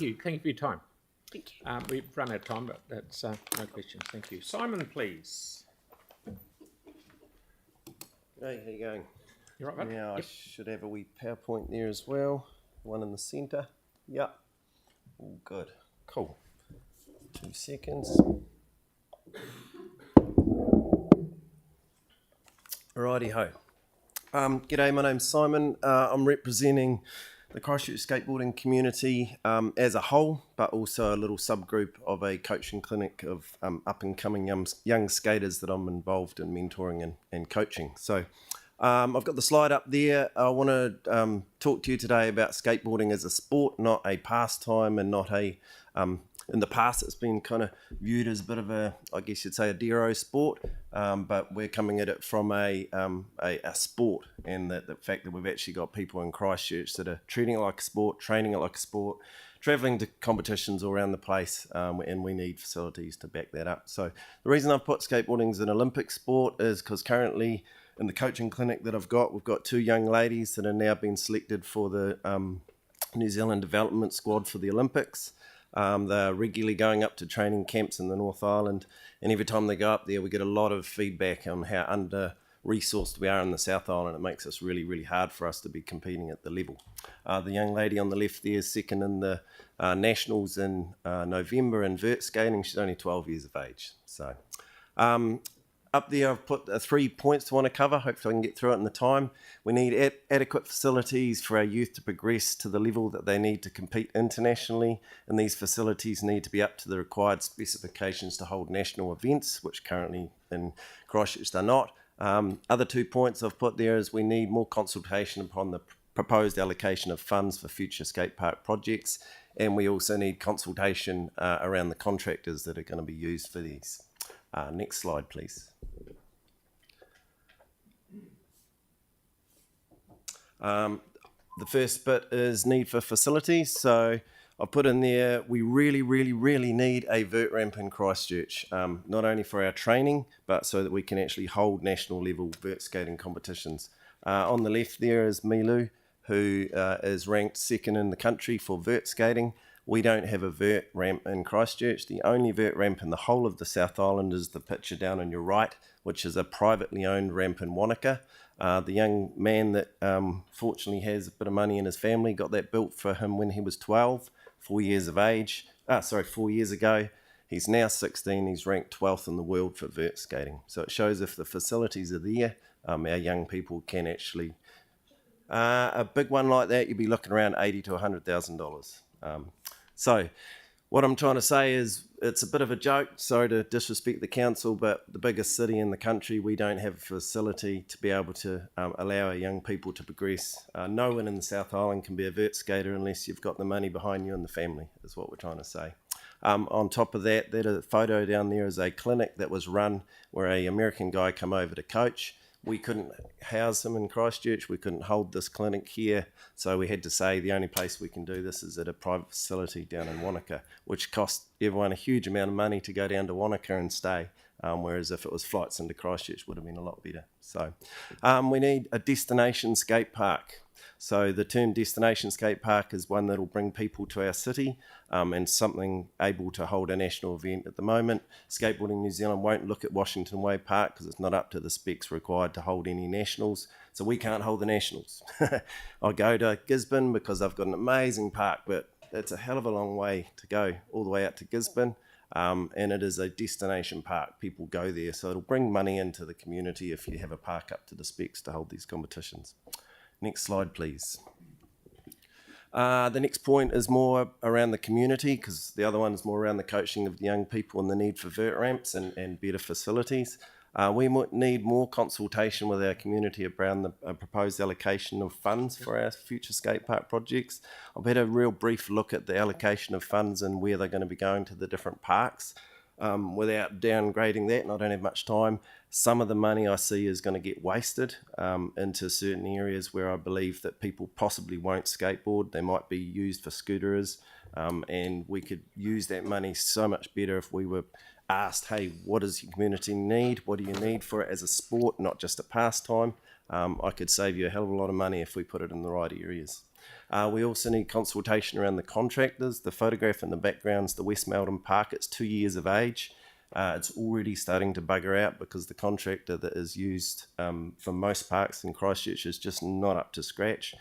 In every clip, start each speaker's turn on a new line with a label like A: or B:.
A: Thank you for your time.
B: Thank you.
A: We've run out of time, but that's no questions. Thank you. Simon, please.
C: Hey, how you going?
A: You right, mate?
C: Now I should have a wee PowerPoint there as well. One in the centre. Yep. All good. Cool. 2 seconds. Alrighty ho. G'day, my name's Simon. I'm representing the Christchurch skateboarding community as a whole, but also a little subgroup of a coaching clinic of up-and-coming young skaters that I'm involved in mentoring and coaching. So I've got the slide up there. I want to talk to you today about skateboarding as a sport, not a pastime, and not a... in the past, it's been kind of viewed as a bit of a, I guess you'd say, a Dero sport, but we're coming at it from a sport, and the fact that we've actually got people in Christchurch that are treating it like a sport, training it like a sport, travelling to competitions all around the place, and we need facilities to back that up. So the reason I've put skateboarding as an Olympic sport is because currently in the coaching clinic that I've got, we've got 2 young ladies that are now being selected for the New Zealand development squad for the Olympics. They're regularly going up to training camps in the North Island, and every time they go up there we get a lot of feedback on how under-resourced we are in the South Island. It makes us really, really hard for us to be competing at the level. The young lady on the left there is second in the Nationals in November in vert skating. She's only 12 years of age. So up there I've put 3 points I want to cover. Hopefully I can get through it in the time. We need adequate facilities for our youth to progress to the level that they need to compete internationally, and these facilities need to be up to the required specifications to hold national events, which currently in Christchurch they're not. Other 2 points I've put there is we need more consultation upon the proposed allocation of funds for future skate park projects, and we also need consultation around the contractors that are going to be used for these. Next slide, please. The first bit is need for facilities. So I've put in there, we really, really, really need a vert ramp in Christchurch, not only for our training, but so that we can actually hold national level vert skating competitions. On the left there is Milu, who is ranked 2nd in the country for vert skating. We don't have a vert ramp in Christchurch. The only vert ramp in the whole of the South Island is the picture down on your right, which is a privately owned ramp in Wanaka. The young man that fortunately has a bit of money in his family got that built for him when he was 12, 4 years of age. 4 years ago. He's now 16. He's ranked 12th in the world for vert skating. So it shows if the facilities are there, our young people can actually... a big one like that, you'd be looking around $80,000 to $100,000. So what I'm trying to say is it's a bit of a joke, sorry to disrespect the council, but the biggest city in the country, we don't have a facility to be able to allow our young people to progress. No one in the South Island can be a vert skater unless you've got the money behind you and the family, is what we're trying to say. On top of that, that photo down there is a clinic that was run where an American guy came over to coach. We couldn't house him in Christchurch, we couldn't hold this clinic here, so we had to say the only place we can do this is at a private facility down in Wanaka, which cost everyone a huge amount of money to go down to Wanaka and stay, whereas if it was flights into Christchurch would have been a lot better. So we need a destination skate park. So the term destination skate park is one that will bring people to our city and something able to hold a national event. At the moment, Skateboarding New Zealand won't look at Washington Way Park because it's not up to the specs required to hold any nationals. So we can't hold the nationals. I'll go to Gisborne because I've got an amazing park, but it's a hell of a long way to go all the way out to Gisborne. And it is a destination park. People go there, so it'll bring money into the community if you have a park up to the specs to hold these competitions. Next slide, please. The next point is more around the community, because the other one is more around the coaching of the young people and the need for vert ramps and better facilities. We might need more consultation with our community around the proposed allocation of funds for our future skate park projects. I've had a real brief look at the allocation of funds and where they're going to be going to the different parks. Without downgrading that, and I don't have much time, some of the money I see is going to get wasted into certain areas where I believe that people possibly won't skateboard. They might be used for scooterers, and we could use that money so much better if we were asked, hey, what does your community need? What do you need for it as a sport, not just a pastime? I could save you a hell of a lot of money if we put it in the right areas. We also need consultation around the contractors. The photograph in the background is the West Melbourne Park. It's 2 years of age. It's already starting to bugger out because the contractor that is used for most parks in Christchurch is just not up to scratch.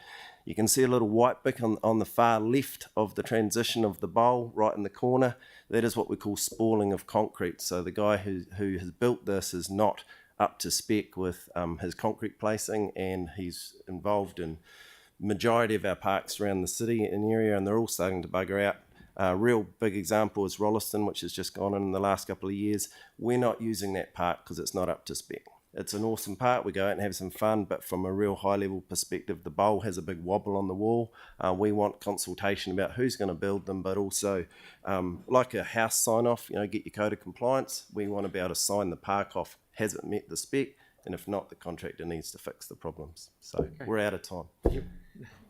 C: You can see a little white bick on the far left of the transition of the bowl, right in the corner. That is what we call spalling of concrete. So the guy who has built this is not up to spec with his concrete placing, and he's involved in majority of our parks around the city and area, and they're all starting to bugger out. A real big example is Rolleston, which has just gone in the last couple of years. We're not using that park because it's not up to spec. It's an awesome park. We go out and have some fun, but from a real high-level perspective, the bowl has a big wobble on the wall. We want consultation about who's going to build them, but also, like a house sign-off, get your code of compliance. We want to be able to sign the park off. Has it met the spec? And if not, the contractor needs to fix the problems. So we're out of time.
A: Yep.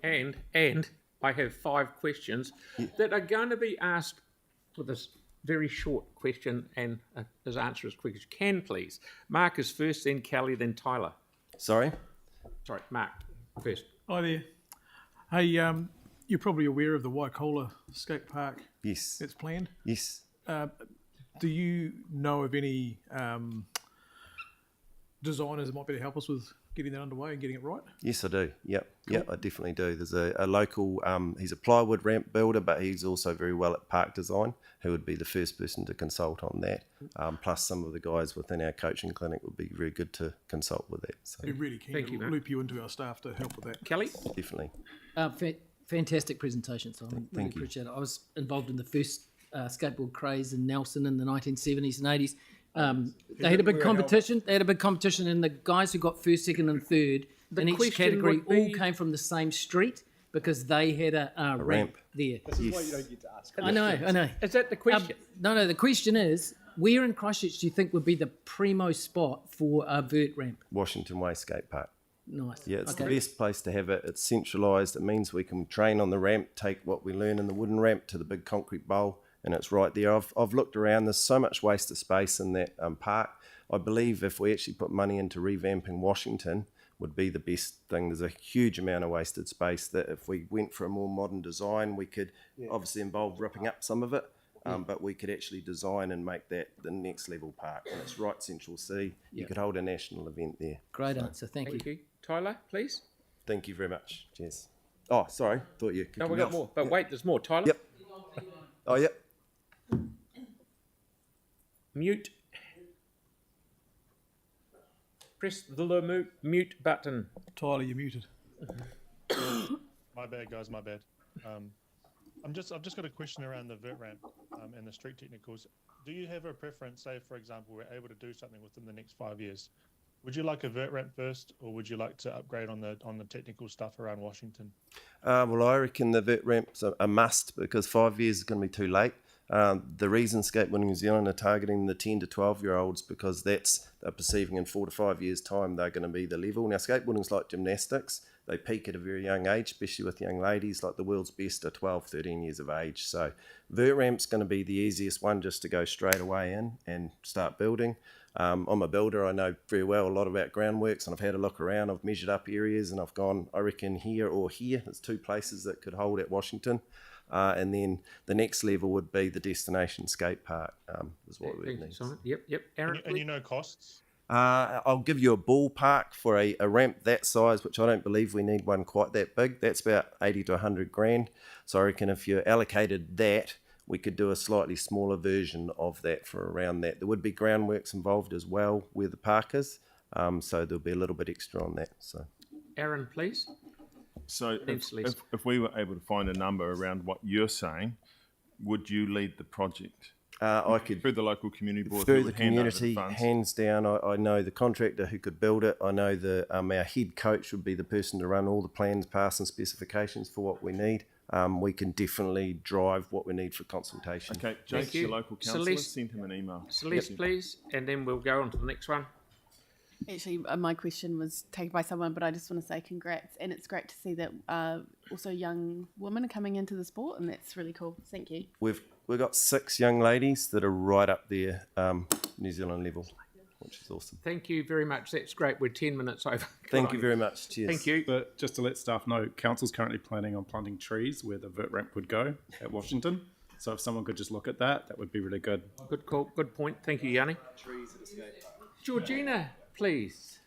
A: And I have 5 questions that are going to be asked with this very short question, and his answer as quick as you can, please. Mark is first, then Kelly, then Tyler.
C: Sorry,
A: Mark first.
B: Hi there. Hey, you're probably aware of the Waikola skate park.
C: Yes.
B: That's planned.
C: Yes.
B: Do you know of any designers that might be able to help us with getting that underway and getting it right?
C: Yes, I do. Yep.
B: Cool.
C: Yep, I definitely do. There's a local, he's a plywood ramp builder, but he's also very well at park design, who would be the first person to consult on that. Plus some of the guys within our coaching clinic would be very good to consult with that. So
B: Be really keen to loop you into our staff to help with that.
A: Kelly?
C: definitely.
D: Fantastic presentation, Simon. Really appreciate it. I was involved in the first skateboard craze in Nelson in the 1970s and 80s. They had a big competition. And the guys who got first, second, and third in each category all came from the same street because they had a ramp there.
E: This is why you don't get to ask.
D: I know.
A: Is that the question?
D: No. The question is, where in Christchurch do you think would be the primo spot for a vert ramp?
C: Washington Way Skate Park.
D: Nice.
C: Yeah, it's the best place to have it. It's centralised. It means we can train on the ramp, take what we learn in the wooden ramp to the big concrete bowl, and it's right there. I've looked around. There's so much wasted space in that park. I believe if we actually put money into revamping Washington, would be the best thing. There's a huge amount of wasted space that if we went for a more modern design, we could obviously involve ripping up some of it, but we could actually design and make that the next level park. And it's right central city. You could hold a national event there.
D: Great answer. Thank you.
A: Tyler, please.
C: Thank you very much. Cheers. Oh, sorry. Thought you could.
A: No, we got more. But wait, there's more. Tyler?
C: Yep. Oh, yep.
A: Mute. Press the mute button.
B: Tyler, you're muted.
F: My bad, guys. My bad. I've just got a question around the vert ramp and the street technicals. Do you have a preference? Say, for example, we're able to do something within the next 5 years. Would you like a vert ramp first, or would you like to upgrade on the technical stuff around Washington?
C: Well, I reckon the vert ramp's a must because 5 years is going to be too late. The reason Skateboarding New Zealand are targeting the 10 to 12-year-olds because they're perceiving in 4 to 5 years' time they're going to be the level. Now, skateboarding's like gymnastics. They peak at a very young age, especially with young ladies. Like the world's best are 12, 13 years of age. So vert ramp's going to be the easiest one just to go straight away in and start building. I'm a builder. I know very well a lot about groundworks, and I've had a look around. I've measured up areas, and I've gone, I reckon here or here. There's 2 places that could hold at Washington. And then the next level would be the destination skate park, is what we need.
A: Yep. Aaron,
F: and you know costs?
C: I'll give you a ballpark for a ramp that size, which I don't believe we need one quite that big. That's about 80 to 100 grand. So I reckon if you allocated that, we could do a slightly smaller version of that for around that. There would be groundworks involved as well where the park is. So there'll be a little bit extra on that. So,
A: Aaron, please.
G: So if we were able to find a number around what you're saying, would you lead the project?
C: I could
G: through the local community board.
C: Through the community, hands down. I know the contractor who could build it. I know our head coach would be the person to run all the plans, pass and specifications for what we need. We can definitely drive what we need for consultation.
G: Okay, Jake's your local councillor. Send him an email.
A: Celeste, please, and then we'll go on to the next one.
H: Actually, my question was taken by someone, but I just want to say congrats, and it's great to see that also young women are coming into the sport, and that's really cool. Thank you.
C: We've got 6 young ladies that are right up there, New Zealand level. which is awesome.
A: Thank you very much. That's great. We're 10 minutes over.
C: Thank you very much. Cheers.
A: Thank you.
E: But just to let staff know, council's currently planning on planting trees where the vert ramp would go at Washington. So if someone could just look at that, that would be really good.
A: Good call. Good point. Thank you, Yanni. Georgina, please.